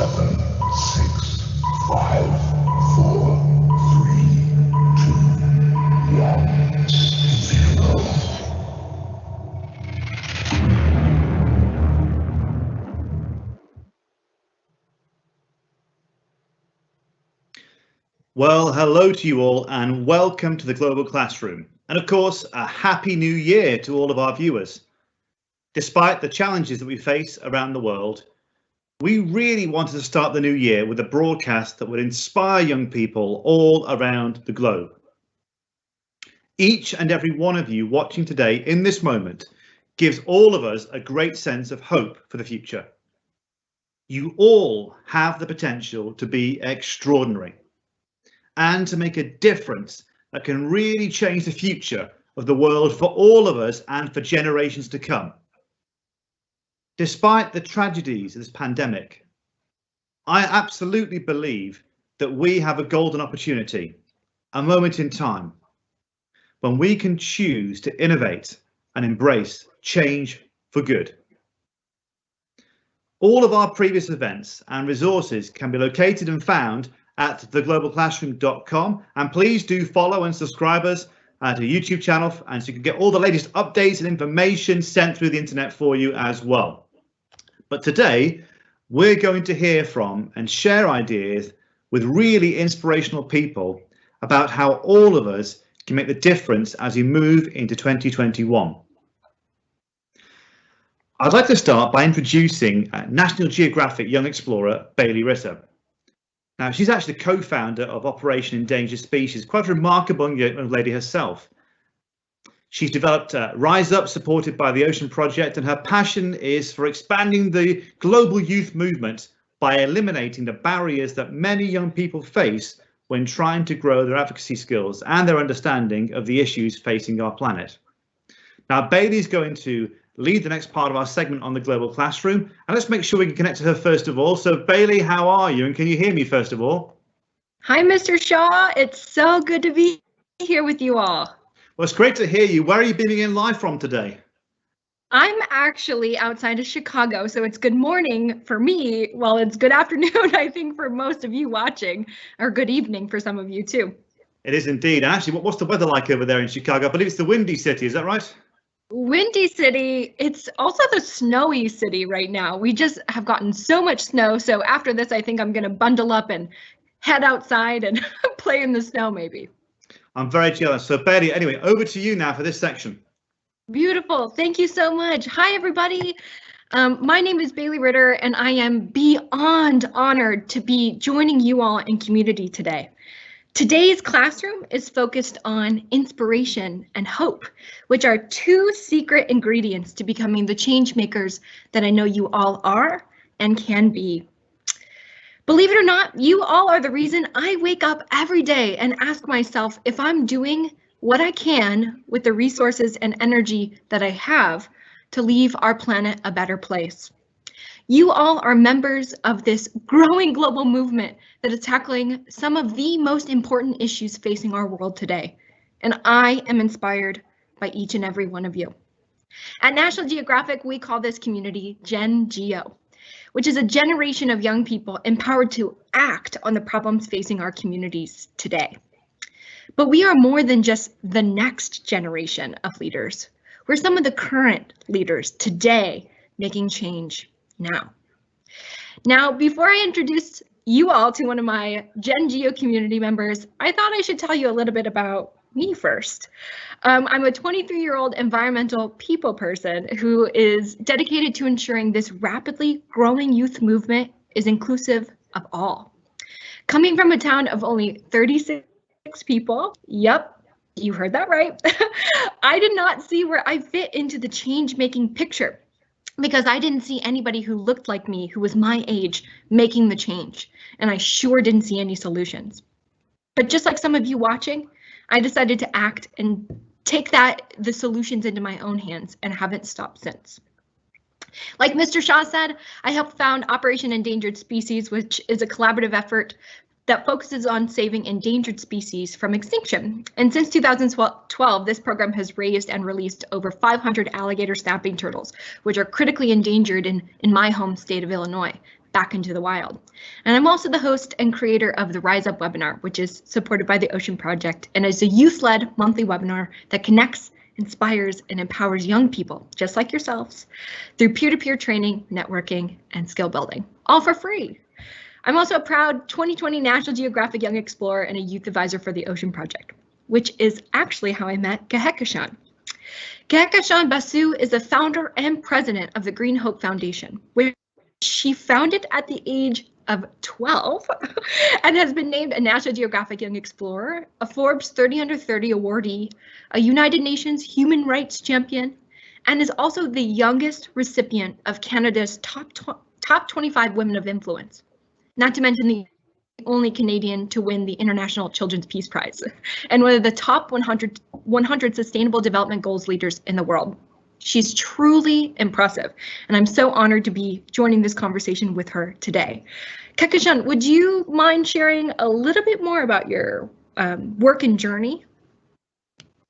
7, 6, 5, 4, 3, 2, 1, 0. Well, hello to you all and welcome to the Global Classroom. And of course, a happy new year to all of our viewers. Despite the challenges that we face around the world, we really wanted to start the new year with a broadcast that would inspire young people all around the globe. Each and every one of you watching today in this moment gives all of us a great sense of hope for the future. You all have the potential to be extraordinary and to make a difference that can really change the future of the world for all of us and for generations to come. Despite the tragedies of this pandemic, I absolutely believe that we have a golden opportunity, a moment in time, when we can choose to innovate and embrace change for good. All of our previous events and resources can be located and found at theglobalclassroom.com, and please do follow and subscribe us to the YouTube channel, and so you can get all the latest updates and information sent through the internet for you as well. But today we're going to hear from and share ideas with really inspirational people about how all of us can make the difference as we move into 2021. I'd like to start by introducing National Geographic young explorer Baylee Ritter. Now, she's actually the co-founder of Operation Endangered Species, quite a remarkable young lady herself. She's developed Rise Up, supported by the Ocean Project, and her passion is for expanding the global youth movement by eliminating the barriers that many young people face when trying to grow their advocacy skills and their understanding of the issues facing our planet. Now, Baylee's going to lead the next part of our segment on the Global Classroom, and let's make sure we can connect to her first of all. So Baylee, how are you, and can you hear me first of all? Hi, Mr. Shaw. It's so good to be here with you all. Well, it's great to hear you. Where are you beaming in live from today? I'm actually outside of Chicago, so it's good morning for me. Well, it's good afternoon, I think, for most of you watching, or good evening for some of you too. It is indeed. And actually, what's the weather like over there in Chicago? I believe it's the Windy City, is that right? Windy City. It's also the snowy city right now. We just have gotten so much snow. So after this, I think I'm going to bundle up and head outside and play in the snow maybe. I'm very jealous. So Baylee, anyway, over to you now for this section. Beautiful. Thank you so much. Hi, everybody. My name is Baylee Ritter, and I am beyond honored to be joining you all in community today. Today's classroom is focused on inspiration and hope, which are two secret ingredients to becoming the change makers that I know you all are and can be. Believe it or not, you all are the reason I wake up every day and ask myself if I'm doing what I can with the resources and energy that I have to leave our planet a better place. You all are members of this growing global movement that is tackling some of the most important issues facing our world today, and I am inspired by each and every one of you. At National Geographic, we call this community Gen Geo, which is a generation of young people empowered to act on the problems facing our communities today. But we are more than just the next generation of leaders. We're some of the current leaders today making change now. Now, before I introduce you all to one of my Gen Geo community members, I thought I should tell you a little bit about me first. I'm a 23-year-old environmental people person who is dedicated to ensuring this rapidly growing youth movement is inclusive of all. Coming from a town of only 36 people, yep, you heard that right, I did not see where I fit into the change-making picture, because I didn't see anybody who looked like me, who was my age, making the change, and I sure didn't see any solutions. But just like some of you watching, I decided to act and take the solutions into my own hands and haven't stopped since. Like Mr. Shaw said, I helped found Operation Endangered Species, which is a collaborative effort that focuses on saving endangered species from extinction. And since 2012, this program has raised and released over 500 alligator snapping turtles, which are critically endangered in my home state of Illinois, back into the wild. And I'm also the host and creator of the Rise Up webinar, which is supported by the Ocean Project and is a youth-led monthly webinar that connects, inspires, and empowers young people, just like yourselves, through peer-to-peer training, networking, and skill building, all for free. I'm also a proud 2020 National Geographic Young Explorer and a youth advisor for the Ocean Project, which is actually how I met Kehkashan. Kehkashan Basu is the founder and president of the Green Hope Foundation, which she founded at the age of 12 and has been named a National Geographic Young Explorer, a Forbes 30 Under 30 awardee, a United Nations Human Rights Champion, and is also the youngest recipient of Canada's top 25 Women of Influence, not to mention the only Canadian to win the International Children's Peace Prize, and one of the top 100 Sustainable Development Goals leaders in the world. She's truly impressive, and I'm so honored to be joining this conversation with her today. Kehkashan, would you mind sharing a little bit more about your work and journey?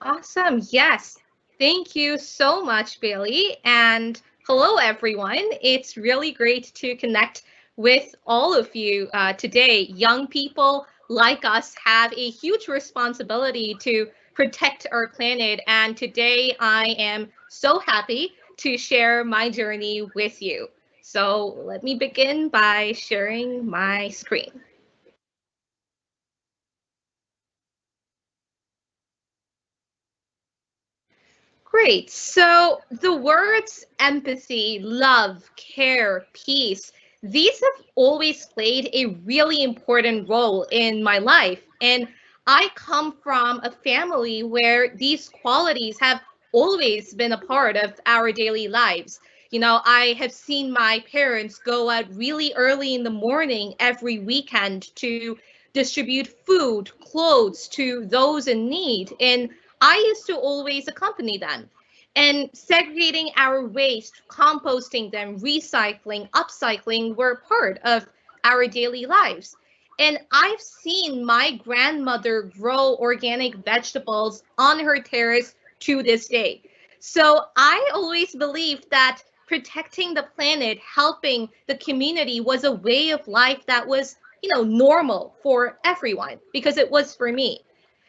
Awesome, yes. Thank you so much, Baylee, and hello, everyone. It's really great to connect with all of you today. Young people like us have a huge responsibility to protect our planet, and today I am so happy to share my journey with you. So let me begin by sharing my screen. Great, so the words empathy, love, care, peace, these have always played a really important role in my life. And I come from a family where these qualities have always been a part of our daily lives. You know, I have seen my parents go out really early in the morning every weekend to distribute food, clothes to those in need. And I used to always accompany them. And segregating our waste, composting them, recycling, upcycling were part of our daily lives. And I've seen my grandmother grow organic vegetables on her terrace to this day. So I always believed that protecting the planet, helping the community was a way of life that was, normal for everyone, because it was for me.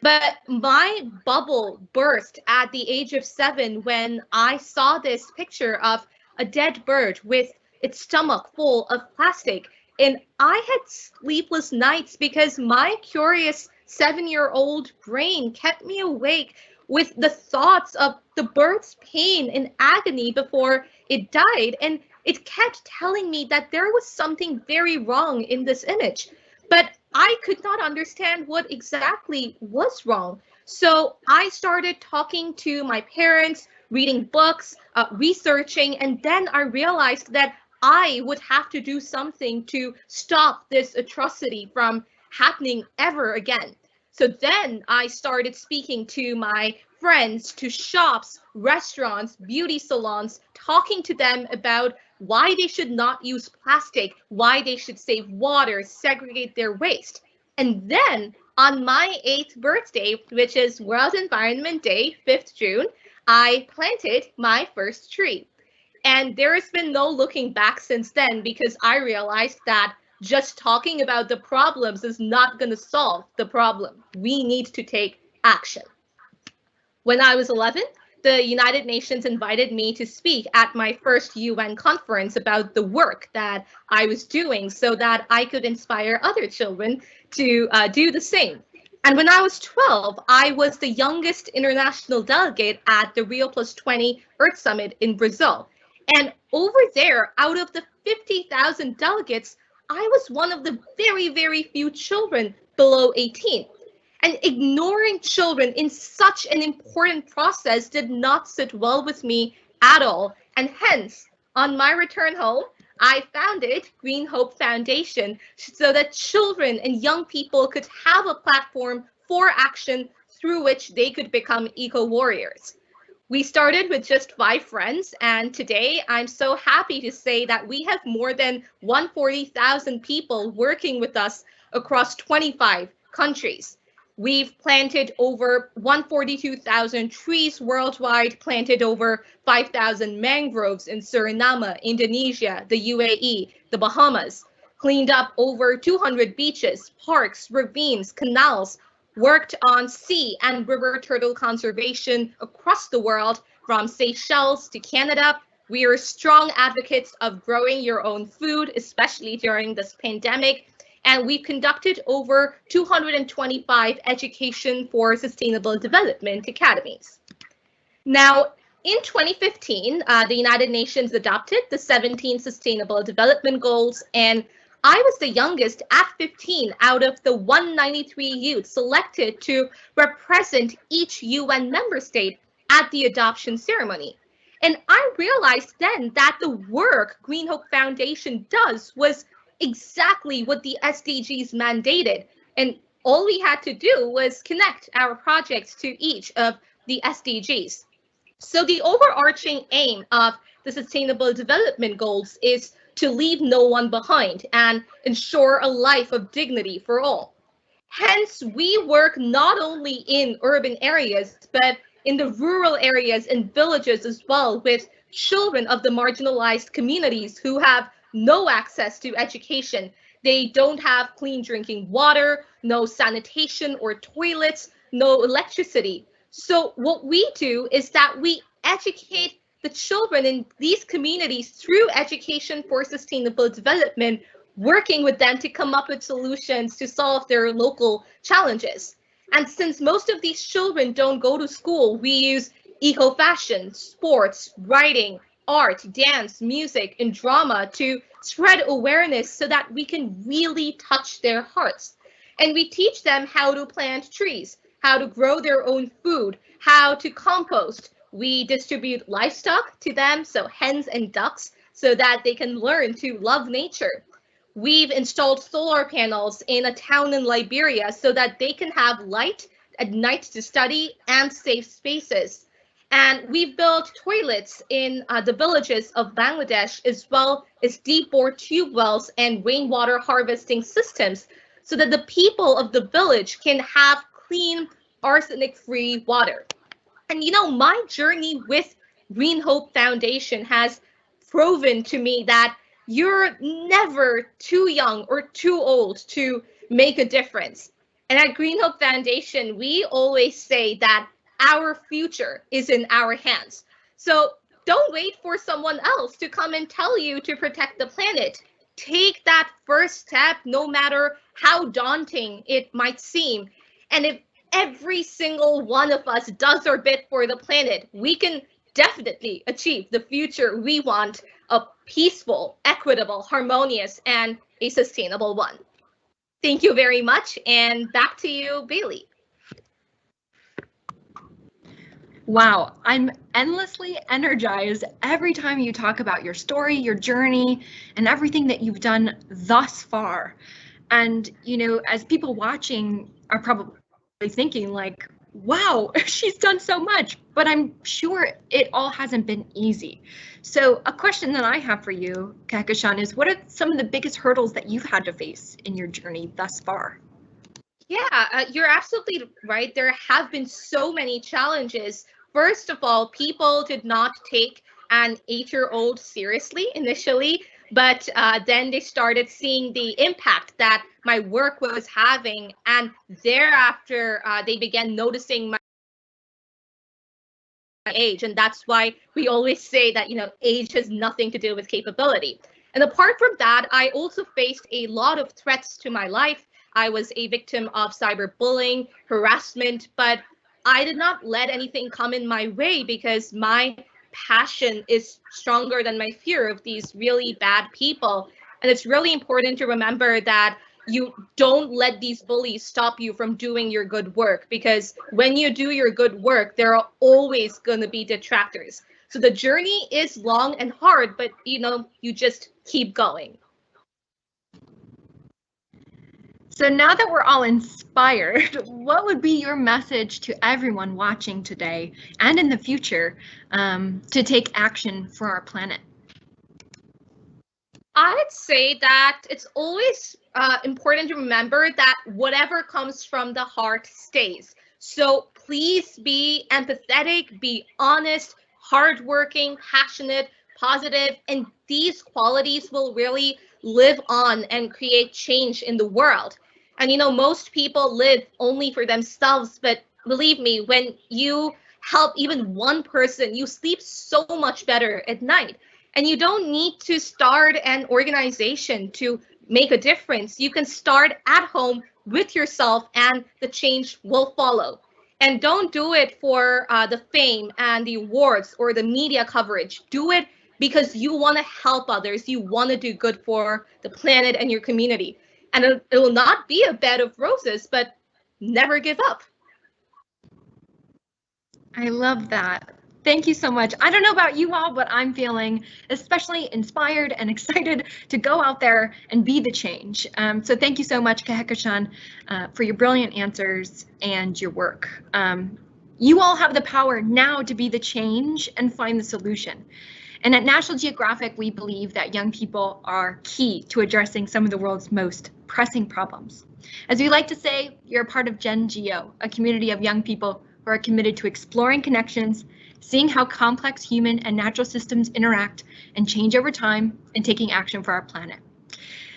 But my bubble burst at the age of 7 when I saw this picture of a dead bird with its stomach full of plastic. And I had sleepless nights because my curious 7-year-old brain kept me awake with the thoughts of the bird's pain and agony before it died. And it kept telling me that there was something very wrong in this image. But I could not understand what exactly was wrong. So I started talking to my parents, reading books, researching, and then I realized that I would have to do something to stop this atrocity from happening ever again. So then I started speaking to my friends, to shops, restaurants, beauty salons, talking to them about why they should not use plastic, why they should save water, segregate their waste. And then on my 8th birthday, which is World Environment Day, 5th June, I planted my first tree. And there has been no looking back since then, because I realized that just talking about the problems is not going to solve the problem. We need to take action. When I was 11, the United Nations invited me to speak at my first UN conference about the work that I was doing so that I could inspire other children to do the same. And when I was 12, I was the youngest international delegate at the Rio Plus 20 Earth Summit in Brazil. And over there, out of the 50,000 delegates, I was one of the very, very few children below 18. And ignoring children in such an important process did not sit well with me at all. And hence, on my return home, I founded Green Hope Foundation so that children and young people could have a platform for action through which they could become eco-warriors. We started with just 5 friends, and today I'm so happy to say that we have more than 140,000 people working with us across 25 countries. We've planted over 142,000 trees worldwide, planted over 5,000 mangroves in Suriname, Indonesia, the UAE, the Bahamas. cleaned up over 200 beaches, parks, ravines, canals, worked on sea and river turtle conservation across the world, from Seychelles to Canada. We are strong advocates of growing your own food, especially during this pandemic. And we've conducted over 225 education for sustainable development academies. Now, in 2015, the United Nations adopted the 17 Sustainable Development Goals, and I was the youngest at 15 out of the 193 youth selected to represent each UN member state at the adoption ceremony. And I realized then that the work Green Hope Foundation does was exactly what the SDGs mandated. And all we had to do was connect our projects to each of the SDGs. So the overarching aim of the Sustainable Development Goals is to leave no one behind and ensure a life of dignity for all. Hence, we work not only in urban areas, but in the rural areas and villages as well, with children of the marginalized communities who have no access to education. They don't have clean drinking water, no sanitation or toilets, no electricity. So what we do is that we educate the children in these communities through education for sustainable development, working with them to come up with solutions to solve their local challenges. And since most of these children don't go to school, we use eco-fashion, sports, writing, art, dance, music, and drama to spread awareness so that we can really touch their hearts. And we teach them how to plant trees, how to grow their own food, how to compost. We distribute livestock to them, so hens and ducks, so that they can learn to love nature. We've installed solar panels in a town in Liberia so that they can have light at night to study and safe spaces. And we've built toilets in the villages of Bangladesh, as well as deep bore tube wells and rainwater harvesting systems, so that the people of the village can have clean, arsenic-free water. And you know, my journey with Green Hope Foundation has proven to me that you're never too young or too old to make a difference. And at Green Hope Foundation, we always say that our future is in our hands. So don't wait for someone else to come and tell you to protect the planet. Take that first step, no matter how daunting it might seem. And if every single one of us does our bit for the planet, we can definitely achieve the future we want, a peaceful, equitable, harmonious, and a sustainable one. Thank you very much, and back to you, Baylee. Wow, I'm endlessly energized every time you talk about your story, your journey, and everything that you've done thus far. And, you know, as people watching are probably thinking like, wow, she's done so much, but I'm sure it all hasn't been easy. So a question that I have for you, Kehkashan, is what are some of the biggest hurdles that you've had to face in your journey thus far? Yeah, you're absolutely right. There have been so many challenges. First of all, people did not take an 8-year-old seriously initially, but then they started seeing the impact that my work was having, and thereafter they began noticing my age. And that's why we always say that, you know, age has nothing to do with capability. And apart from that, I also faced a lot of threats to my life. I was a victim of cyberbullying, harassment, but I did not let anything come in my way because my passion is stronger than my fear of these really bad people. And it's really important to remember that you don't let these bullies stop you from doing your good work, because when you do your good work, there are always going to be detractors. So the journey is long and hard, but you know, you just keep going. So now that we're all inspired, what would be your message to everyone watching today and in the future to take action for our planet? I'd say that it's always important to remember that whatever comes from the heart stays. So please be empathetic, be honest, hardworking, passionate, positive, and these qualities will really live on and create change in the world. And most people live only for themselves, but believe me, when you help even one person, you sleep so much better at night. And you don't need to start an organization to make a difference. You can start at home with yourself and the change will follow. And don't do it for the fame and the awards or the media coverage. Do it because you want to help others. You want to do good for the planet and your community. And it will not be a bed of roses, but never give up. I love that. Thank you so much. I don't know about you all, but I'm feeling especially inspired and excited to go out there and be the change. So thank you so much, Kehkashan, for your brilliant answers and your work. You all have the power now to be the change and find the solution. And at National Geographic, we believe that young people are key to addressing some of the world's most pressing problems. As we like to say, you're a part of Gen Geo, a community of young people who are committed to exploring connections, seeing how complex human and natural systems interact and change over time, and taking action for our planet.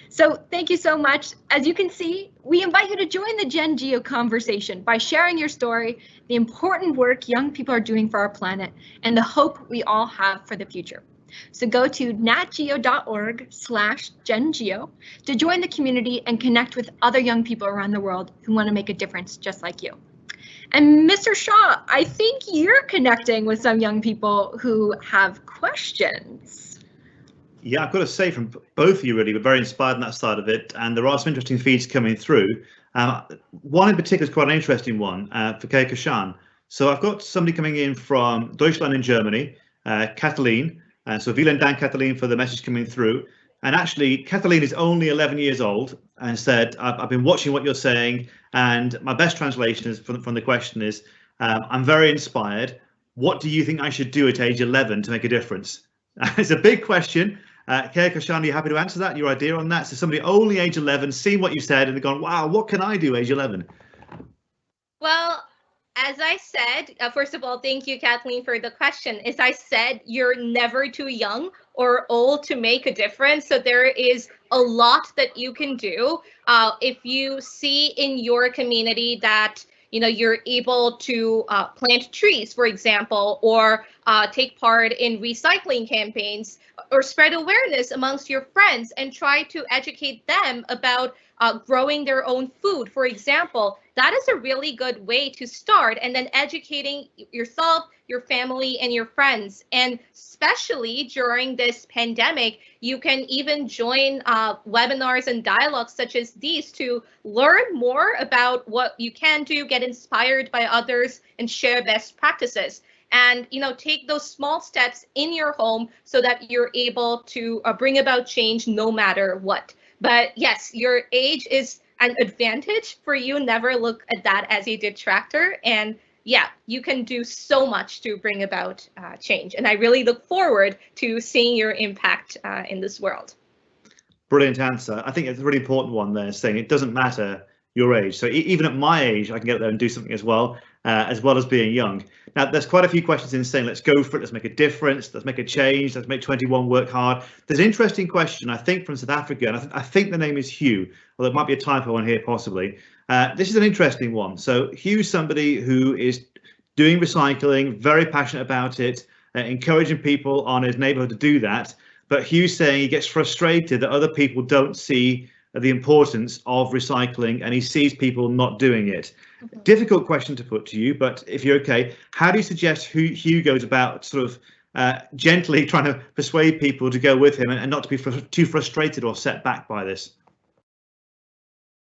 So thank you so much. As you can see, we invite you to join the Gen Geo conversation by sharing your story, the important work young people are doing for our planet, and the hope we all have for the future. So go to natgeo.org/GenGeo to join the community and connect with other young people around the world who want to make a difference just like you. And Mr. Shaw, I think you're connecting with some young people who have questions. Yeah, I've got to say from both of you really, we're very inspired on that side of it, and there are some interesting feeds coming through. One in particular is quite an interesting one for Kehkashan. So I've got somebody coming in from Deutschland in Germany, Kathleen. So vielen Dank, Kathleen, for the message coming through. And actually, Kathleen is only 11 years old and said, I've been watching what you're saying, and my best translation is from the question is, I'm very inspired. What do you think I should do at age 11 to make a difference? It's a big question. Kehkashan, are you happy to answer that? Your idea on that? So somebody only age 11, seen what you said and they've gone, wow, what can I do age 11? Well, as I said, first of all, thank you, Kathleen, for the question. As I said, you're never too young or old to make a difference. So there is a lot that you can do. If you see in your community that you're able to plant trees, for example, or take part in recycling campaigns, or spread awareness amongst your friends and try to educate them about growing their own food, for example, that is a really good way to start. And then educating yourself, your family, and your friends. And especially during this pandemic, you can even join webinars and dialogues such as these to learn more about what you can do, get inspired by others, and share best practices. And take those small steps in your home so that you're able to bring about change no matter what. But yes, your age is an advantage for you. Never look at that as a detractor. And yeah, you can do so much to bring about change. And I really look forward to seeing your impact in this world. Brilliant answer. I think it's a really important one there, saying it doesn't matter your age. So even at my age, I can get there and do something as well as being young. Now, there's quite a few questions in saying, let's go for it, let's make a difference, let's make a change, let's make 21 work hard. There's an interesting question, I think, from South Africa, and I think the name is Hugh, although it might be a typo on here possibly. This is an interesting one. So Hugh's somebody who is doing recycling, very passionate about it, encouraging people on his neighborhood to do that. But Hugh's saying he gets frustrated that other people don't see the importance of recycling and he sees people not doing it. Difficult question to put to you, but if you're okay, how do you suggest Hugh goes about sort of gently trying to persuade people to go with him and not to be too frustrated or set back by this?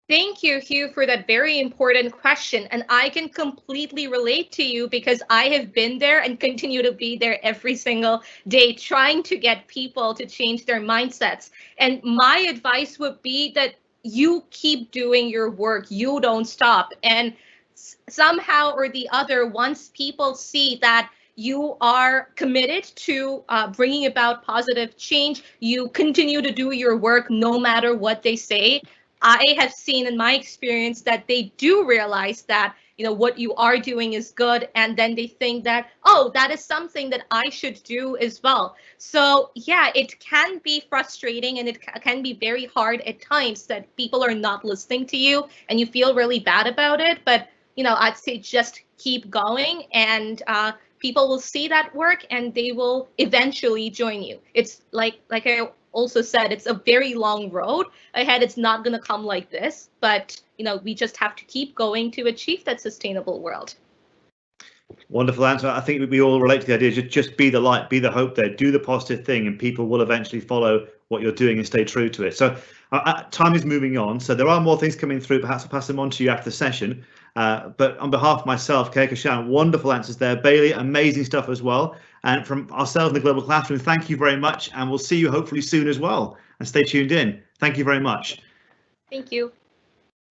Thank you, Hugh, for that very important question. And I can completely relate to you because I have been there and continue to be there every single day trying to get people to change their mindsets. And my advice would be that you keep doing your work. You don't stop. And somehow or the other, once people see that you are committed to bringing about positive change, you continue to do your work no matter what they say. I have seen in my experience that they do realize that what you are doing is good, and then they think that, oh, that is something that I should do as well. So yeah, it can be frustrating, and it can be very hard at times that people are not listening to you and you feel really bad about it. But I'd say just keep going, and people will see that work and they will eventually join you. It's like I also said, it's a very long road ahead. It's not going to come like this, but we just have to keep going to achieve that sustainable world. Wonderful answer. I think we all relate to the idea, just be the light, be the hope there, do the positive thing, and people will eventually follow what you're doing and stay true to it. So time is moving on, so there are more things coming through. Perhaps I'll pass them on to you after the session. But on behalf of myself, Kehkashan, wonderful answers there. Baylee, amazing stuff as well. And from ourselves in the Global Classroom, thank you very much, and we'll see you hopefully soon as well. And stay tuned in. Thank you very much. Thank you.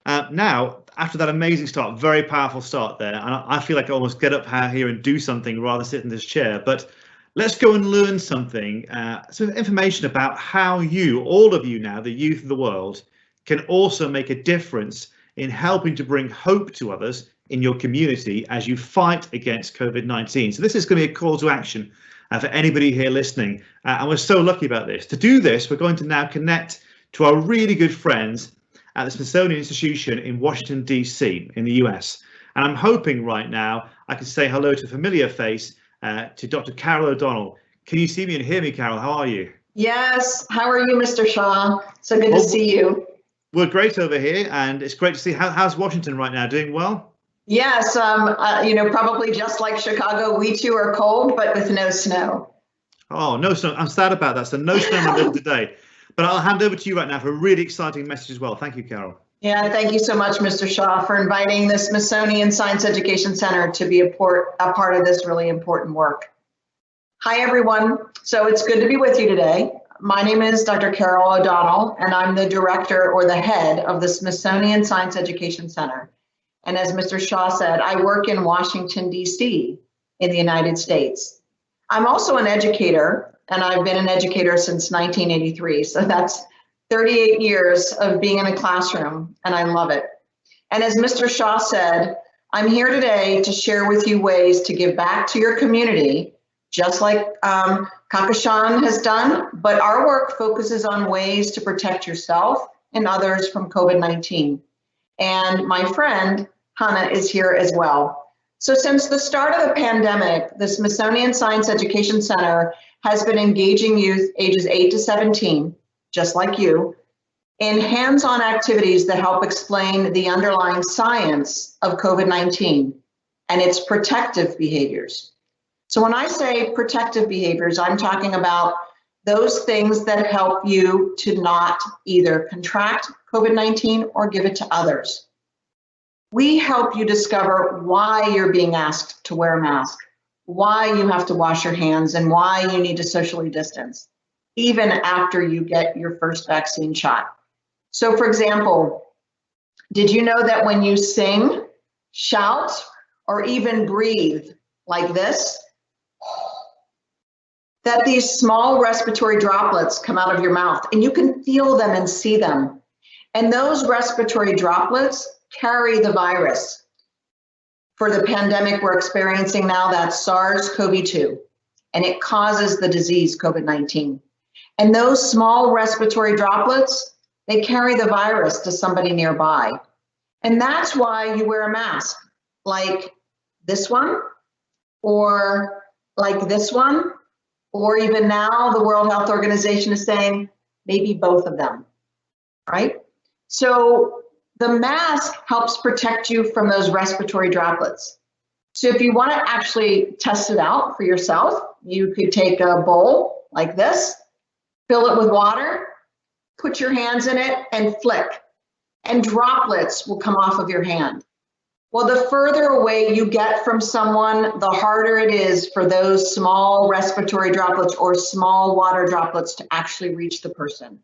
Now, after that amazing start, very powerful start there, and I feel like I almost get up here and do something rather than sit in this chair. But let's go and learn something, some information about how you, all of you now, the youth of the world, can also make a difference in helping to bring hope to others in your community as you fight against COVID-19. So this is going to be a call to action for anybody here listening, and we're so lucky about this. To do this, we're going to now connect to our really good friends at the Smithsonian Institution in Washington, D.C. in the US. And I'm hoping right now I can say hello to a familiar face, to Dr. Carol O'Donnell. Can you see me and hear me, Carol? How are you? Yes. How are you, Mr. Shaw? So good to see you. We're great over here, and it's great to see. How's Washington right now? Doing well? Yes. Probably just like Chicago, we too are cold, but with no snow. Oh, no snow. I'm sad about that. So no snow in the middle today. But I'll hand over to you right now for a really exciting message as well. Thank you, Carol. Yeah, thank you so much, Mr. Shaw, for inviting the Smithsonian Science Education Center to be a part of this really important work. Hi, everyone. So it's good to be with you today. My name is Dr. Carol O'Donnell, and I'm the director or the head of the Smithsonian Science Education Center. And as Mr. Shaw said, I work in Washington, D.C. in the United States. I'm also an educator, and I've been an educator since 1983. So that's 38 years of being in a classroom, and I love it. And as Mr. Shaw said, I'm here today to share with you ways to give back to your community, just like Kehkashan has done, but our work focuses on ways to protect yourself and others from COVID-19. And my friend, Hana, is here as well. So since the start of the pandemic, the Smithsonian Science Education Center has been engaging youth ages 8 to 17, just like you, in hands-on activities that help explain the underlying science of COVID-19 and its protective behaviors. So when I say protective behaviors, I'm talking about those things that help you to not either contract COVID-19 or give it to others. We help you discover why you're being asked to wear a mask, why you have to wash your hands, and why you need to socially distance, even after you get your first vaccine shot. So for example, did you know that when you sing, shout, or even breathe like this, that these small respiratory droplets come out of your mouth, and you can feel them and see them. And those respiratory droplets carry the virus. For the pandemic we're experiencing now, that's SARS-CoV-2, and it causes the disease COVID-19. And those small respiratory droplets, they carry the virus to somebody nearby. And that's why you wear a mask, like this one, or like this one, or even now the World Health Organization is saying maybe both of them, right? So the mask helps protect you from those respiratory droplets. So if you want to actually test it out for yourself, you could take a bowl like this, fill it with water, put your hands in it and flick, and droplets will come off of your hand. Well, the further away you get from someone, the harder it is for those small respiratory droplets or small water droplets to actually reach the person.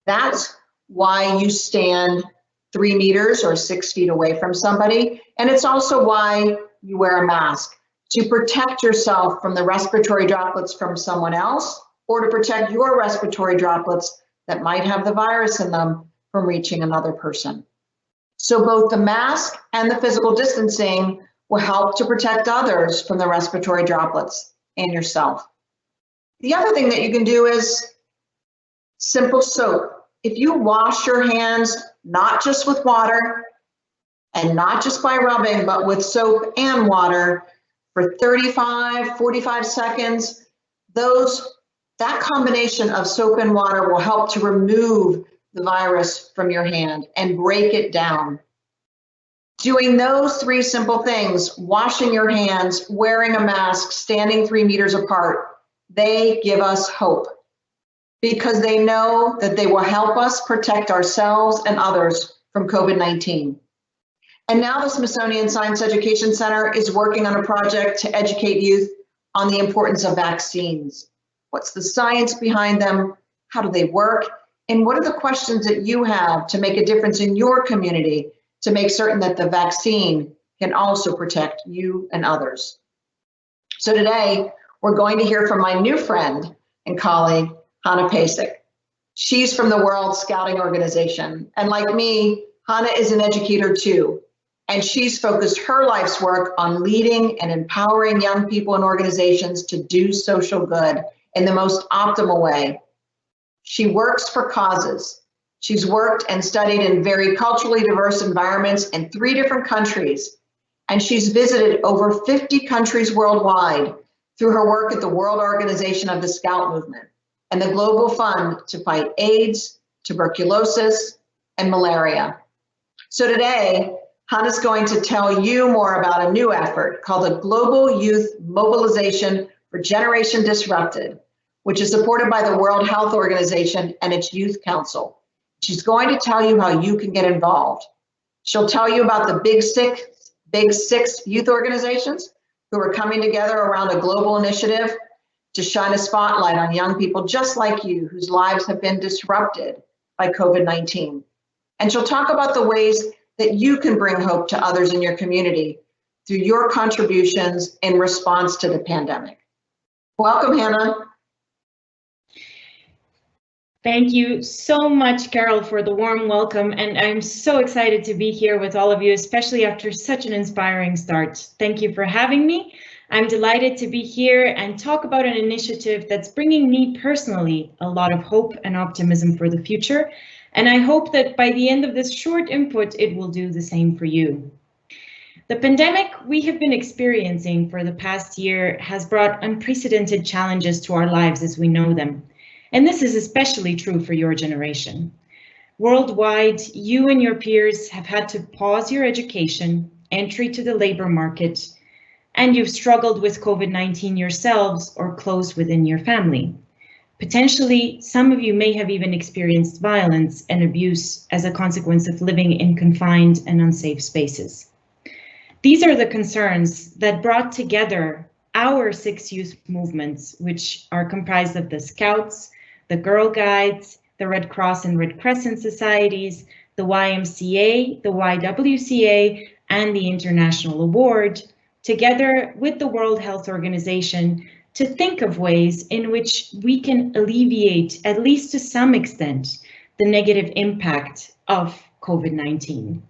That's why you stand 3 meters or 6 feet away from somebody. And it's also why you wear a mask, to protect yourself from the respiratory droplets from someone else, or to protect your respiratory droplets that might have the virus in them from reaching another person. So both the mask and the physical distancing will help to protect others from the respiratory droplets and yourself. The other thing that you can do is simple soap. If you wash your hands, not just with water and not just by rubbing, but with soap and water for 35, 45 seconds, that combination of soap and water will help to remove the virus from your hand and break it down. Doing those three simple things, washing your hands, wearing a mask, standing 3 meters apart, they give us hope because they know that they will help us protect ourselves and others from COVID-19. And now the Smithsonian Science Education Center is working on a project to educate youth on the importance of vaccines. What's the science behind them? How do they work? And what are the questions that you have to make a difference in your community to make certain that the vaccine can also protect you and others? So today, we're going to hear from my new friend and colleague, Hana Pasic. She's from the World Scouting Organization. And like me, Hana is an educator too. And she's focused her life's work on leading and empowering young people and organizations to do social good in the most optimal way. She works for causes. She's worked and studied in very culturally diverse environments in 3 different countries. And she's visited over 50 countries worldwide through her work at the World Organization of the Scout Movement and the Global Fund to fight AIDS, tuberculosis, and malaria. So today, Hana's going to tell you more about a new effort called the Global Youth Mobilization for Generation Disrupted, which is supported by the World Health Organization and its Youth Council. She's going to tell you how you can get involved. She'll tell you about the Big Six youth organizations who are coming together around a global initiative to shine a spotlight on young people just like you whose lives have been disrupted by COVID-19. And she'll talk about the ways that you can bring hope to others in your community through your contributions in response to the pandemic. Welcome, Hana. Thank you so much, Carol, for the warm welcome, and I'm so excited to be here with all of you, especially after such an inspiring start. Thank you for having me. I'm delighted to be here and talk about an initiative that's bringing me personally a lot of hope and optimism for the future, and I hope that by the end of this short input, it will do the same for you. The pandemic we have been experiencing for the past year has brought unprecedented challenges to our lives as we know them. And this is especially true for your generation. Worldwide, you and your peers have had to pause your education, entry to the labor market, and you've struggled with COVID-19 yourselves or close within your family. Potentially, some of you may have even experienced violence and abuse as a consequence of living in confined and unsafe spaces. These are the concerns that brought together our 6 youth movements, which are comprised of the Scouts, the Girl Guides, the Red Cross and Red Crescent Societies, the YMCA, the YWCA, and the International Award, together with the World Health Organization, to think of ways in which we can alleviate, at least to some extent, the negative impact of COVID-19.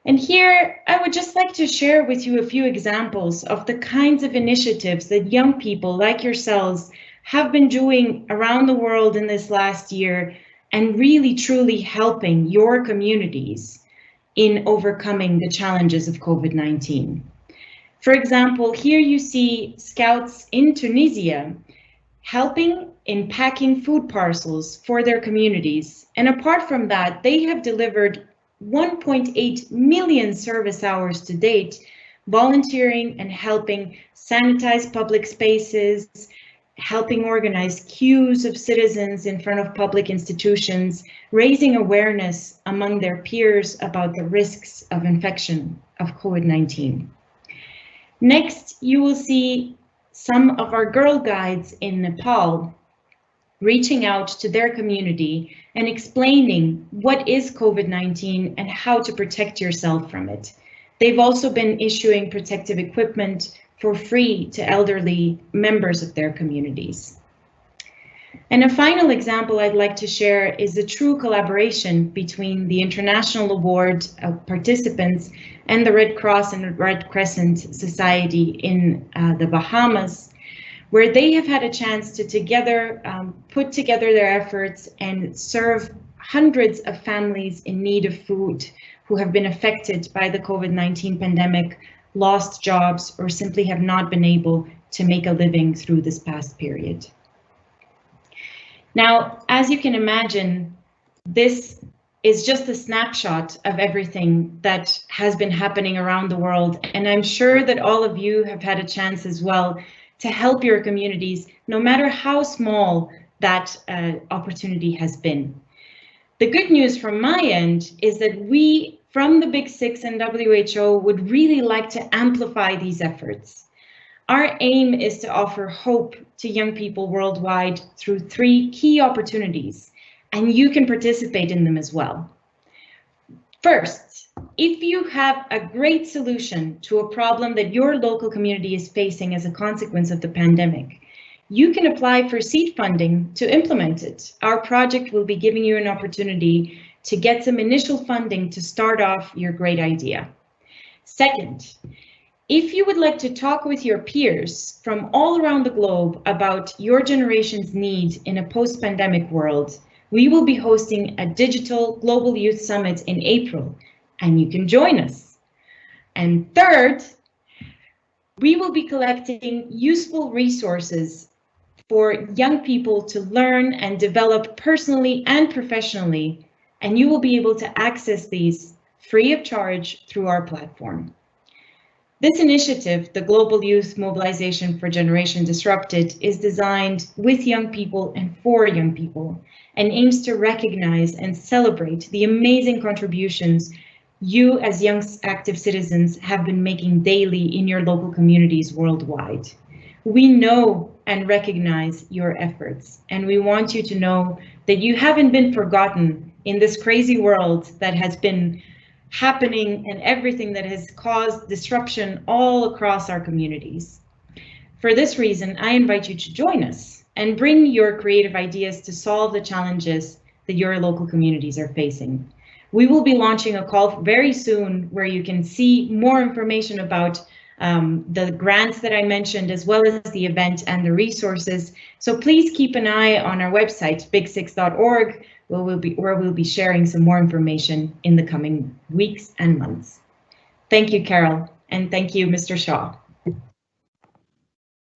And here, I would just like to share with you a few examples of the kinds of initiatives that young people like yourselves have been doing around the world in this last year and really truly helping your communities in overcoming the challenges of COVID-19. For example, here you see Scouts in Tunisia helping in packing food parcels for their communities. And apart from that, they have delivered 1.8 million service hours to date, volunteering and helping sanitize public spaces, helping organize queues of citizens in front of public institutions, raising awareness among their peers about the risks of infection of COVID-19. Next, you will see some of our Girl Guides in Nepal reaching out to their community and explaining what is COVID-19 and how to protect yourself from it. They've also been issuing protective equipment for free to elderly members of their communities. And a final example I'd like to share is a true collaboration between the International Award participants and the Red Cross and Red Crescent Society in the Bahamas, where they have had a chance to together put together their efforts and serve hundreds of families in need of food who have been affected by the COVID-19 pandemic, lost jobs, or simply have not been able to make a living through this past period. Now, as you can imagine, this is just a snapshot of everything that has been happening around the world, and I'm sure that all of you have had a chance as well to help your communities, no matter how small that opportunity has been. The good news from my end is that we, from the Big Six and WHO, would really like to amplify these efforts. Our aim is to offer hope to young people worldwide through 3 key opportunities, and you can participate in them as well. First, if you have a great solution to a problem that your local community is facing as a consequence of the pandemic, you can apply for seed funding to implement it. Our project will be giving you an opportunity to get some initial funding to start off your great idea. Second, if you would like to talk with your peers from all around the globe about your generation's need in a post-pandemic world, we will be hosting a digital Global Youth Summit in April, and you can join us. And third, we will be collecting useful resources for young people to learn and develop personally and professionally, and you will be able to access these free of charge through our platform. This initiative, the Global Youth Mobilization for Generation Disrupted, is designed with young people and for young people, and aims to recognize and celebrate the amazing contributions you as young active citizens have been making daily in your local communities worldwide. We know and recognize your efforts, and we want you to know that you haven't been forgotten in this crazy world that has been happening and everything that has caused disruption all across our communities. For this reason, I invite you to join us and bring your creative ideas to solve the challenges that your local communities are facing. We will be launching a call very soon where you can see more information about the grants that I mentioned, as well as the event and the resources. So please keep an eye on our website, big6.org, where we'll be sharing some more information in the coming weeks and months. Thank you, Carol, and thank you, Mr. Shaw.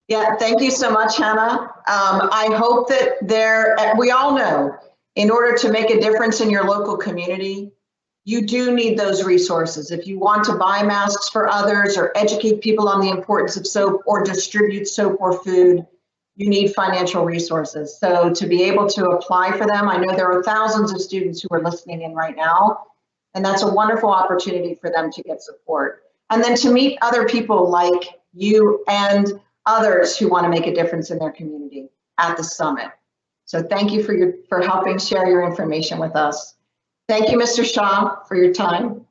Yeah, thank you so much, Hannah. I hope that we all know, in order to make a difference in your local community, you do need those resources. If you want to buy masks for others or educate people on the importance of soap or distribute soap or food, you need financial resources. So to be able to apply for them, I know there are thousands of students who are listening in right now, and that's a wonderful opportunity for them to get support. And then to meet other people like you and others who want to make a difference in their community at the summit. So thank you for helping share your information with us. Thank you, Mr. Shaw, for your time.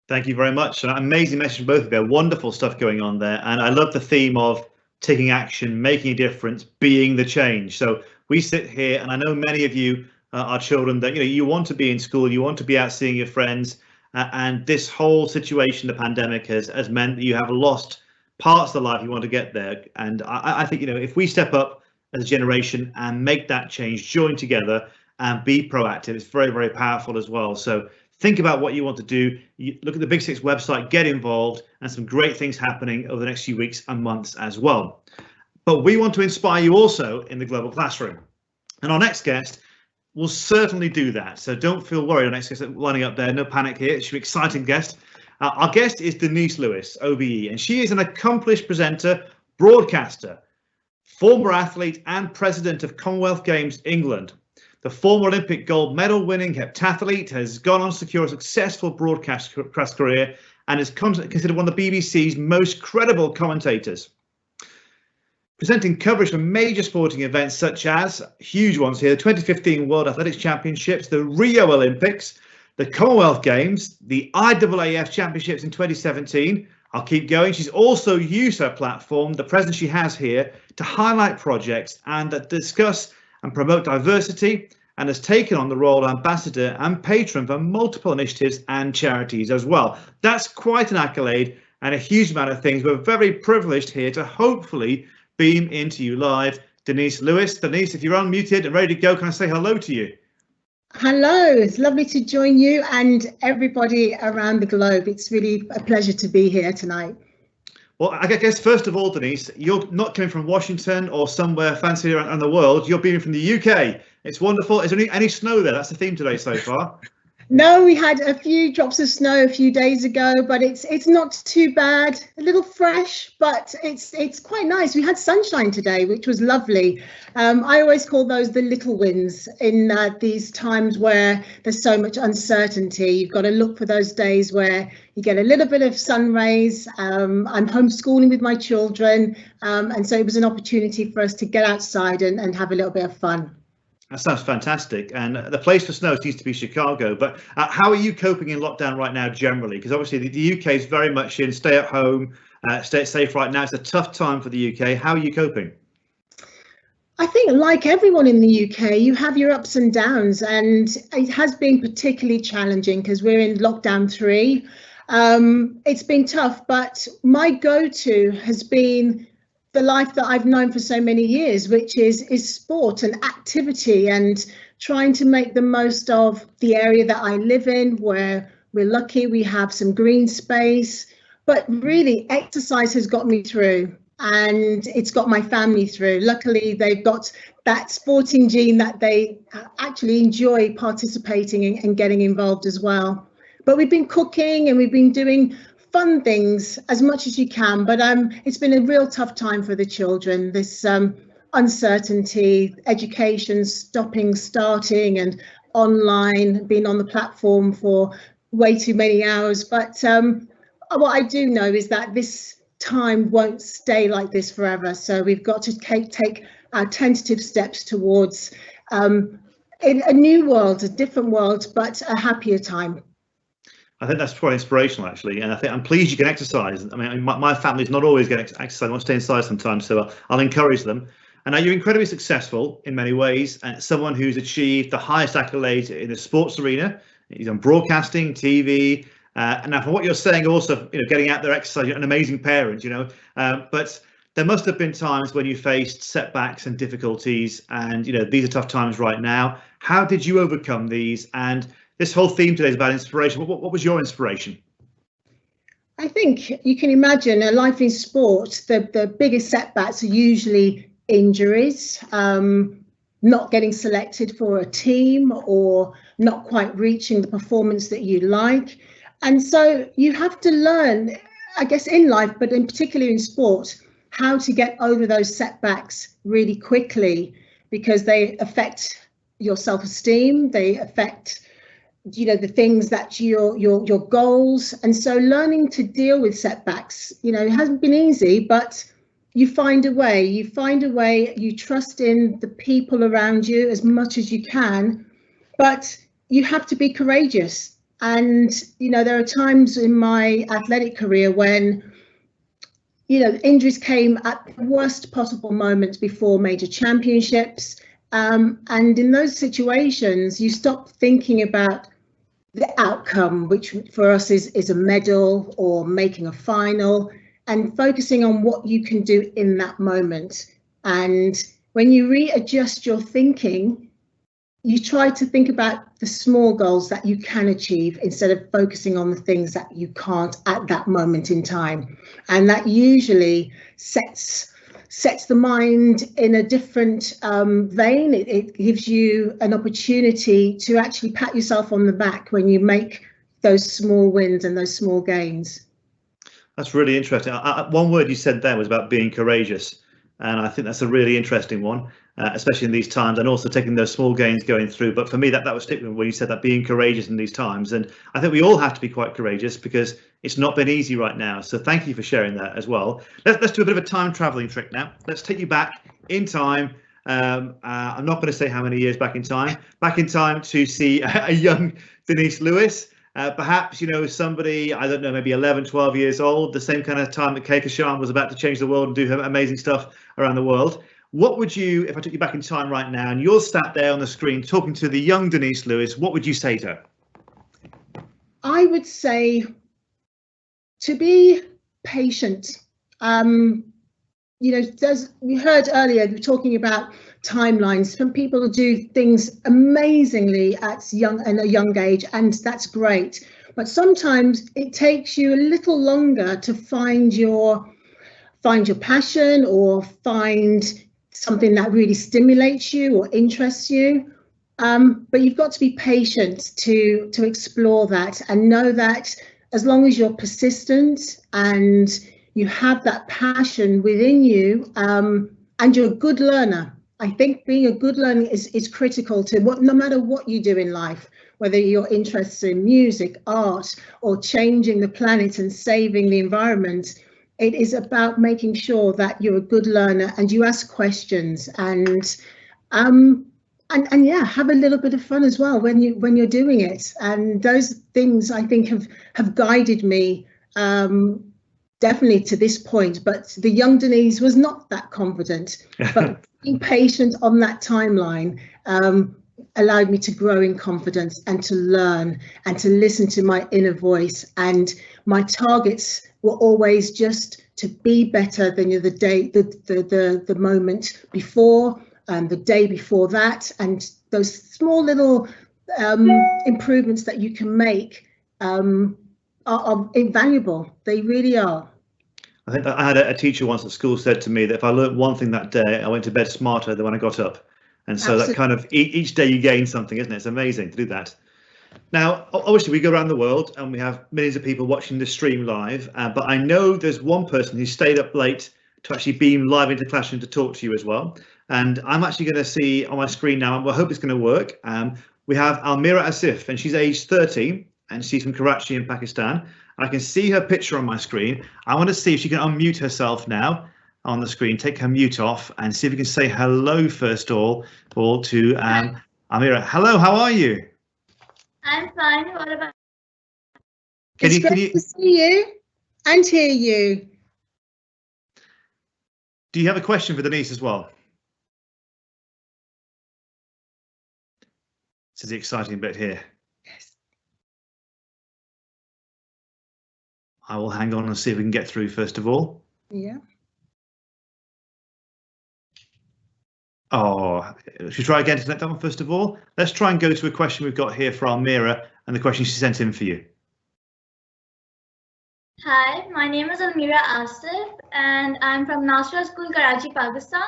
Thank you very much. An amazing message from both of you. Wonderful stuff going on there. And I love the theme of taking action, making a difference, being the change. So we sit here, and I know many of you are children that you want to be in school, you want to be out seeing your friends, and this whole situation, the pandemic, has meant that you have lost parts of the life you want to get there. And I think if we step up as a generation and make that change, join together and be proactive, it's very, very powerful as well. So think about what you want to do. You look at the Big Six website, get involved, and some great things happening over the next few weeks and months as well. But we want to inspire you also in the global classroom. And our next guest will certainly do that. So don't feel worried. Our next guest lining up there, no panic here. She's an exciting guest. Our guest is Denise Lewis, OBE, and she is an accomplished presenter, broadcaster, former athlete and president of Commonwealth Games England. The former Olympic gold medal winning heptathlete has gone on to secure a successful broadcast career and is considered one of the BBC's most credible commentators. Presenting coverage for major sporting events such as, huge ones here, the 2015 World Athletics Championships, the Rio Olympics, the Commonwealth Games, the IAAF Championships in 2017, I'll keep going. She's also used her platform, the presence she has here, to highlight projects and discuss and promote diversity, and has taken on the role of ambassador and patron for multiple initiatives and charities as well. That's quite an accolade and a huge amount of things. We're very privileged here to hopefully beam into you live. Denise Lewis. Denise, if you're unmuted and ready to go, can I say hello to you? Hello, it's lovely to join you and everybody around the globe. It's really a pleasure to be here tonight. Well, I guess first of all, Denise, you're not coming from Washington or somewhere fancy around the world. You're being from the UK. It's wonderful. Is there any snow there? That's the theme today so far. No, we had a few drops of snow a few days ago, but it's not too bad. A little fresh, but it's quite nice. We had sunshine today, which was lovely. I always call those the little wins in these times where there's so much uncertainty. You've got to look for those days where you get a little bit of sun rays. I'm homeschooling with my children, and so it was an opportunity for us to get outside and have a little bit of fun. That sounds fantastic. And the place for snow seems to be Chicago. But how are you coping in lockdown right now generally? Because obviously the UK is very much in stay at home, stay safe right now. It's a tough time for the UK. How are you coping? I think like everyone in the UK, you have your ups and downs, and it has been particularly challenging because we're in lockdown 3. It's been tough, but my go-to has been the life that I've known for so many years, which is sport and activity, and trying to make the most of the area that I live in, where we're lucky we have some green space. But really, exercise has got me through, and it's got my family through. Luckily, they've got that sporting gene that they actually enjoy participating and getting involved as well. But we've been cooking and we've been doing fun things as much as you can, but it's been a real tough time for the children. This uncertainty, education starting and online, being on the platform for way too many hours. But what I do know is that this time won't stay like this forever. So we've got to take our tentative steps towards in a new world, a different world, but a happier time. I think that's quite inspirational, actually, and I think I'm pleased you can exercise. I mean, my family's not always going to exercise. I want to stay inside sometimes, so I'll encourage them. And now you're incredibly successful in many ways, and someone who's achieved the highest accolades in the sports arena. He's on broadcasting, TV, and now from what you're saying, also, getting out there, exercise. You're an amazing parent, but there must have been times when you faced setbacks and difficulties, and these are tough times right now. How did you overcome these? And this whole theme today is about inspiration. What was your inspiration? I think you can imagine a life in sport, the biggest setbacks are usually injuries, not getting selected for a team or not quite reaching the performance that you like. And so you have to learn, I guess, in life, but in particular in sport, how to get over those setbacks really quickly, because they affect your self-esteem, they affect the things that your goals. And so learning to deal with setbacks, it hasn't been easy, but you find a way, you trust in the people around you as much as you can, but you have to be courageous. And, there are times in my athletic career when, injuries came at the worst possible moments before major championships. And in those situations, you stop thinking about the outcome, which for us is a medal or making a final, and focusing on what you can do in that moment. And when you readjust your thinking, you try to think about the small goals that you can achieve instead of focusing on the things that you can't at that moment in time. And that usually sets the mind in a different vein. It gives you an opportunity to actually pat yourself on the back when you make those small wins and those small gains. That's really interesting. One word you said there was about being courageous, and I think that's a really interesting one, especially in these times, and also taking those small gains going through. But for me, that was sticking when you said that, being courageous in these times. And I think we all have to be quite courageous because it's not been easy right now. So thank you for sharing that as well. Let's do a bit of a time traveling trick now. Let's take you back in time. I'm not going to say how many years back in time to see a young Denise Lewis. Perhaps, you know, somebody, I don't know, maybe 11, 12 years old, the same kind of time that Kehkashan was about to change the world and do amazing stuff around the world. What would you, if I took you back in time right now and you're sat there on the screen talking to the young Denise Lewis, what would you say to her? I would say to be patient. You know, we heard earlier, we were talking about timelines. Some people do things amazingly at a young age, and that's great. But sometimes it takes you a little longer to find your passion or find something that really stimulates you or interests you. But you've got to be patient to explore that, and know that as long as you're persistent and you have that passion within you, and you're a good learner. I think being a good learner is critical to no matter what you do in life, whether you're interested in music, art, or changing the planet and saving the environment. It is about making sure that you're a good learner and you ask questions, and yeah, have a little bit of fun as well when you're doing it. And those things I think have guided me definitely to this point. But the young Denise was not that confident, but being patient on that timeline allowed me to grow in confidence and to learn and to listen to my inner voice. And my targets were always just to be better than the moment before, the day before that, and those small little improvements that you can make are invaluable. They really are. I think I had a teacher once at school said to me that if I learned one thing that day, I went to bed smarter than when I got up. And so Absolutely. That kind of each day you gain something, isn't it? It's amazing to do that. Now, obviously, we go around the world and we have millions of people watching the stream live. But I know there's one person who stayed up late to actually beam live into the classroom to talk to you as well. And I'm actually going to see on my screen now, and I hope it's going to work. We have Almira Asif, and she's aged 13, and she's from Karachi in Pakistan. I can see her picture on my screen. I want to see if she can unmute herself now on the screen, take her mute off, and see if we can say hello first of all to Almira. Hello, how are you? I'm fine. What about? It's great to see you and hear you. Do you have a question for Denise as well? This is the exciting bit here. Yes. I will hang on and see if we can get through first of all. Yeah. Oh, should we try again to connect that one first of all? Let's try and go to a question we've got here for Almira and the question she sent in for you. Hi, my name is Almira Asif and I'm from National School, Karachi, Pakistan.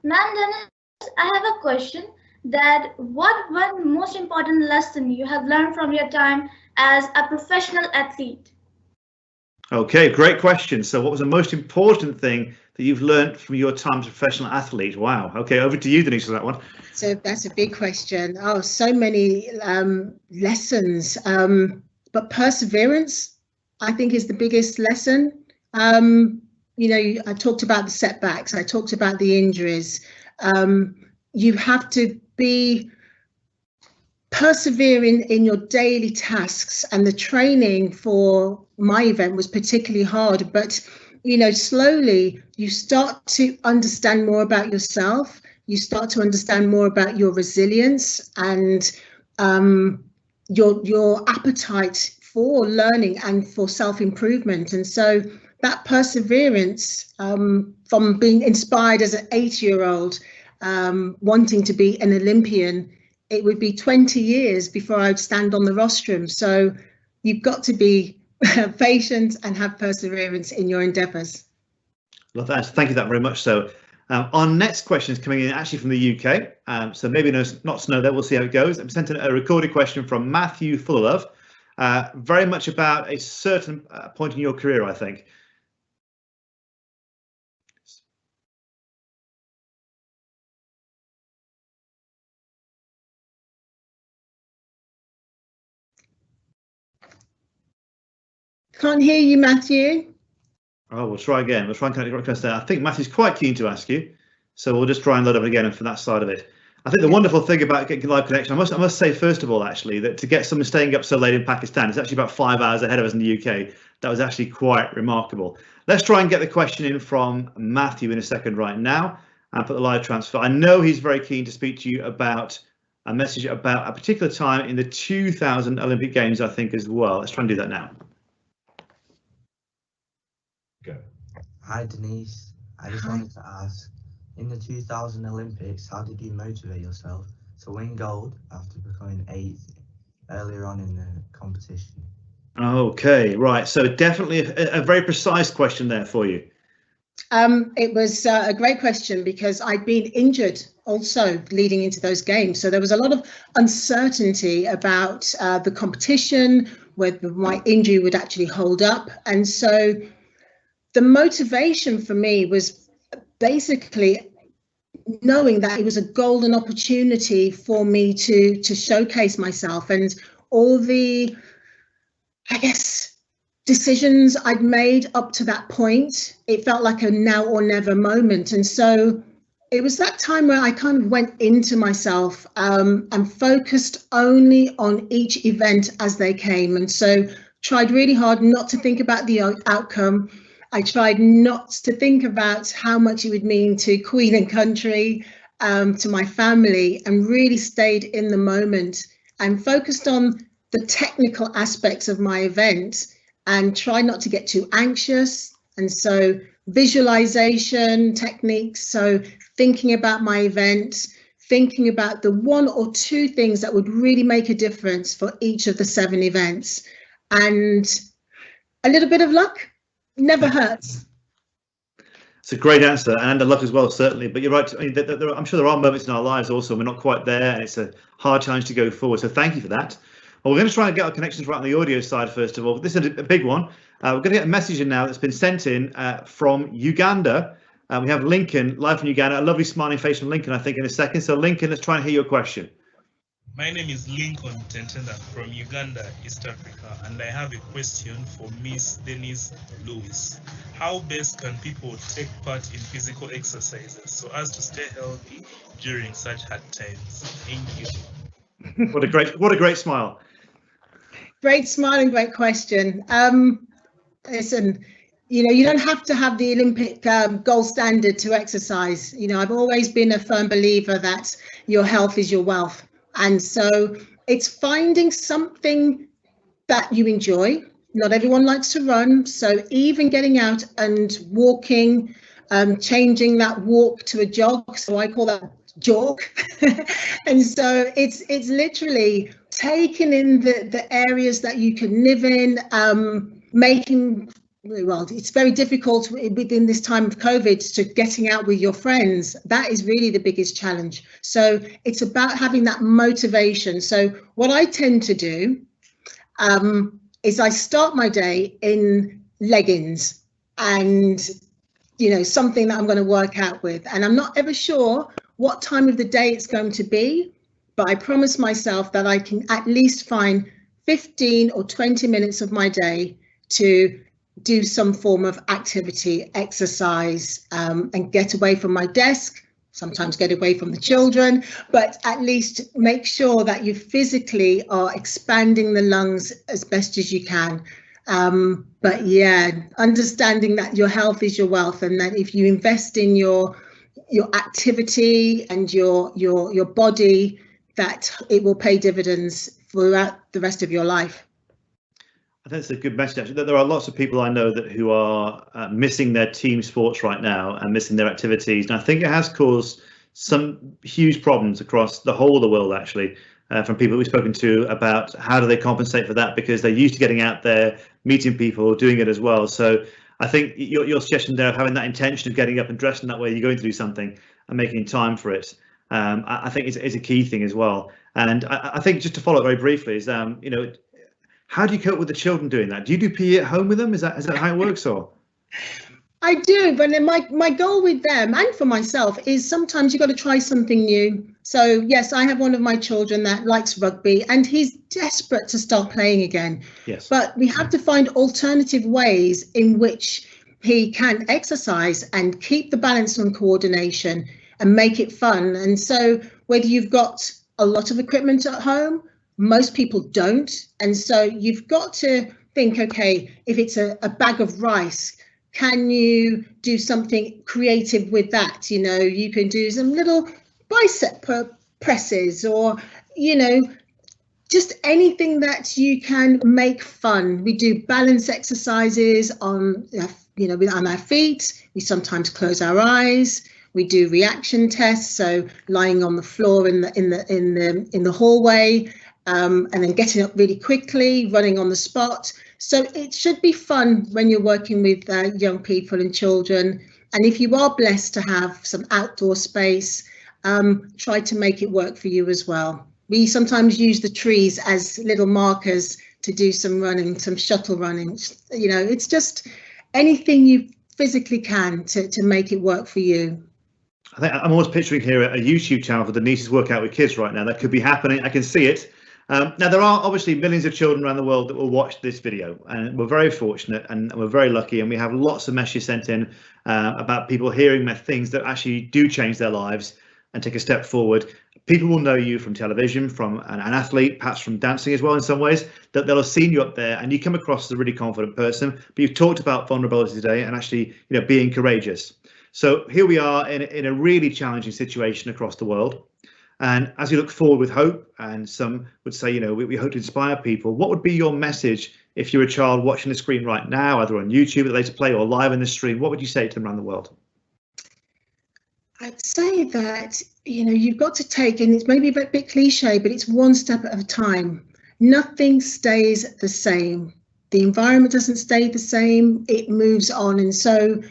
Ma'am Denise, I have a question that what one most important lesson you have learned from your time as a professional athlete? Okay, great question. So what was the most important thing that you've learned from your time as a professional athlete? Wow. Okay, over to you, Denise, for that one. So that's a big question. Oh, so many lessons, but perseverance, I think, is the biggest lesson. You know, I talked about the setbacks. I talked about the injuries. You have to be persevering in your daily tasks, and the training for my event was particularly hard, but you know, slowly you start to understand more about yourself, you start to understand more about your resilience and your appetite for learning and for self-improvement. And so that perseverance, from being inspired as an 8-year-old, wanting to be an Olympian, it would be 20 years before I'd stand on the rostrum. So you've got to be patient and have perseverance in your endeavours. Love that. Thank you that very much. So our next question is coming in actually from the UK. So maybe not snow there. We'll see how it goes. I'm sent a recorded question from Matthew Fullerlove, very much about a certain point in your career, I think. Can't hear you, Matthew. Oh, we'll try again. We'll try and connect the request there. I think Matthew's quite keen to ask you, so we'll just try and load up again for that side of it. I think the wonderful thing about getting live connection, I must say first of all, actually, that to get someone staying up so late in Pakistan, it's actually about 5 hours ahead of us in the UK. That was actually quite remarkable. Let's try and get the question in from Matthew in a second right now and put the live transfer. I know he's very keen to speak to you about a message about a particular time in the 2000 Olympic Games, I think, as well. Let's try and do that now. Go. Hi Denise, I just wanted to ask, in the 2000 Olympics, how did you motivate yourself to win gold after becoming 8th earlier on in the competition? Okay, right. So definitely a very precise question there for you. It was a great question because I'd been injured also leading into those games. So there was a lot of uncertainty about the competition, whether my injury would actually hold up. And so the motivation for me was basically knowing that it was a golden opportunity for me to showcase myself, and all the, I guess, decisions I'd made up to that point, it felt like a now or never moment. And so it was that time where I kind of went into myself and focused only on each event as they came. And so tried really hard not to think about the outcome. I tried not to think about how much it would mean to Queen and country, to my family, and really stayed in the moment and focused on the technical aspects of my event and try not to get too anxious. And so visualization techniques, so thinking about my event, thinking about the 1 or 2 things that would really make a difference for each of the 7 events. And a little bit of luck never hurts. It's a great answer, and the luck as well, certainly. But you're right. I mean, I'm sure there are moments in our lives also we're not quite there, and it's a hard challenge to go forward. So thank you for that. Well, we're going to try and get our connections right on the audio side first of all. This is a big one. We're going to get a message in now that's been sent in from Uganda. We have Lincoln live from Uganda. A lovely smiling face from Lincoln, I think, in a second. So Lincoln, let's try and hear your question. My name is Lincoln Tentenda from Uganda, East Africa, and I have a question for Miss Denise Lewis. How best can people take part in physical exercises so as to stay healthy during such hard times? Thank you. What a great smile. Great smile and great question. Listen, you don't have to have the Olympic gold standard to exercise. I've always been a firm believer that your health is your wealth. And so it's finding something that you enjoy. Not everyone likes to run. So even getting out and walking, changing that walk to a jog. So I call that jog. And so it's literally taking in the areas that you can live in, well, it's very difficult within this time of COVID to getting out with your friends. That is really the biggest challenge. So it's about having that motivation. So what I tend to do is I start my day in leggings and, something that I'm going to work out with. And I'm not ever sure what time of the day it's going to be, but I promise myself that I can at least find 15 or 20 minutes of my day to do some form of activity, exercise, and get away from my desk, sometimes get away from the children, but at least make sure that you physically are expanding the lungs as best as you can. But yeah, understanding that your health is your wealth, and that if you invest in your activity and your body, that it will pay dividends throughout the rest of your life. I think it's a good message, actually. There are lots of people I know who are missing their team sports right now and missing their activities. And I think it has caused some huge problems across the whole of the world, actually, from people we've spoken to about how do they compensate for that, because they're used to getting out there, meeting people, doing it as well. So I think your suggestion there of having that intention of getting up and dressing that way, you're going to do something and making time for it, I think is a key thing as well. And I think just to follow up very briefly is, how do you cope with the children doing that? Do you do PE at home with them? Is that how it works, or? I do, but then my goal with them and for myself is sometimes you've got to try something new. So yes, I have one of my children that likes rugby and he's desperate to start playing again. Yes. But we have to find alternative ways in which he can exercise and keep the balance and coordination and make it fun. And so whether you've got a lot of equipment at home, most people don't. And so you've got to think, okay, if it's a bag of rice, can you do something creative with that? You know, you can do some little bicep presses, or, you know, just anything that you can make fun. We do balance exercises on, you know, on our feet. We sometimes close our eyes. We do reaction tests, so lying on the floor in the hallway, and then getting up really quickly, running on the spot. So it should be fun when you're working with young people and children. And if you are blessed to have some outdoor space, try to make it work for you as well. We sometimes use the trees as little markers to do some running, some shuttle running. You know, it's just anything you physically can to make it work for you. I think I'm almost picturing here a YouTube channel for Denise's Workout with Kids right now. That could be happening. I can see it. Now, there are obviously millions of children around the world that will watch this video, and we're very fortunate and we're very lucky, and we have lots of messages sent in about people hearing things that actually do change their lives and take a step forward. People will know you from television, from an athlete, perhaps from dancing as well in some ways, that they'll have seen you up there and you come across as a really confident person. But you've talked about vulnerability today and actually, you know, being courageous. So here we are in a really challenging situation across the world. And as you look forward with hope, and some would say, you know, we hope to inspire people, what would be your message if you're a child watching the screen right now, either on YouTube at later play or live in the stream? What would you say to them around the world? I'd say that, you know, you've got to take, and it's maybe a bit cliche, but it's one step at a time. Nothing stays the same. The environment doesn't stay the same, it moves on. And so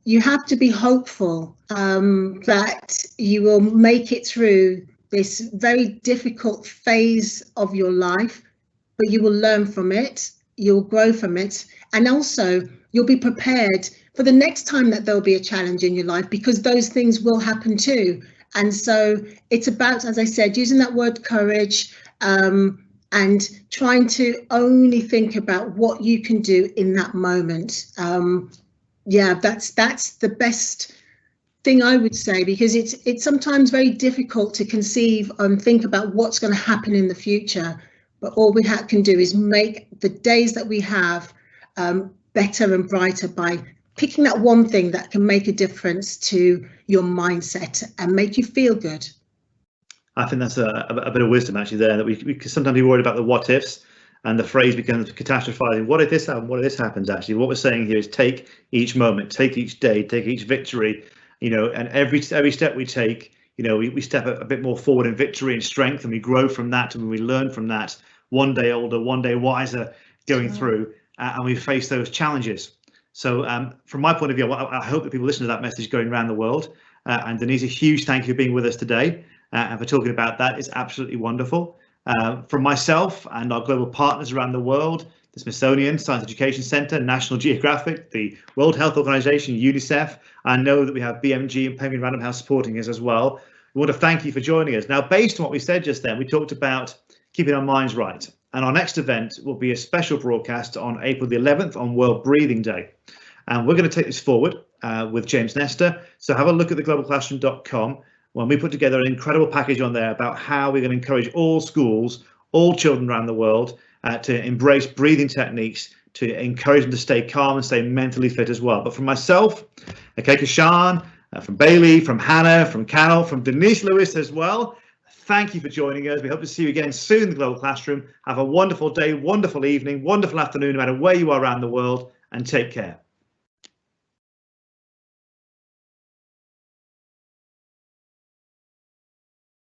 you have to be hopeful that you will make it through this very difficult phase of your life, but you will learn from it, you'll grow from it, and also you'll be prepared for the next time that there'll be a challenge in your life, because those things will happen too. And so it's about, as I said, using that word courage, and trying to only think about what you can do in that moment. Yeah, that's the best thing I would say, because it's sometimes very difficult to conceive and think about what's going to happen in the future. But all we can do is make the days that we have better and brighter by picking that one thing that can make a difference to your mindset and make you feel good. I think that's a bit of wisdom actually there, that we sometimes be worried about the what ifs, and the phrase becomes catastrophizing. What if this happens? What if this happens? Actually, what we're saying here is take each moment, take each day, take each victory, you know, and every step we take, you know, we step a bit more forward in victory and strength, and we grow from that, and we learn from that, one day older, one day wiser going through, and we face those challenges. So from my point of view, I hope that people listen to that message going around the world. And Denise, a huge thank you for being with us today and for talking about that. It's absolutely wonderful. From myself and our global partners around the world, the Smithsonian Science Education Centre, National Geographic, the World Health Organization, UNICEF. I know that we have BMG and Penguin Random House supporting us as well. We want to thank you for joining us. Now, based on what we said just then, we talked about keeping our minds right. And our next event will be a special broadcast on April the 11th on World Breathing Day. And we're going to take this forward with James Nestor. So have a look at theglobalclassroom.com when we put together an incredible package on there about how we're going to encourage all schools, all children around the world to embrace breathing techniques, to encourage them to stay calm and stay mentally fit as well. But from myself, Kehkashan, from Baylee, from Hana, from Carol, from Denise Lewis as well, thank you for joining us. We hope to see you again soon in the Global Classroom. Have a wonderful day, wonderful evening, wonderful afternoon, no matter where you are around the world, and take care.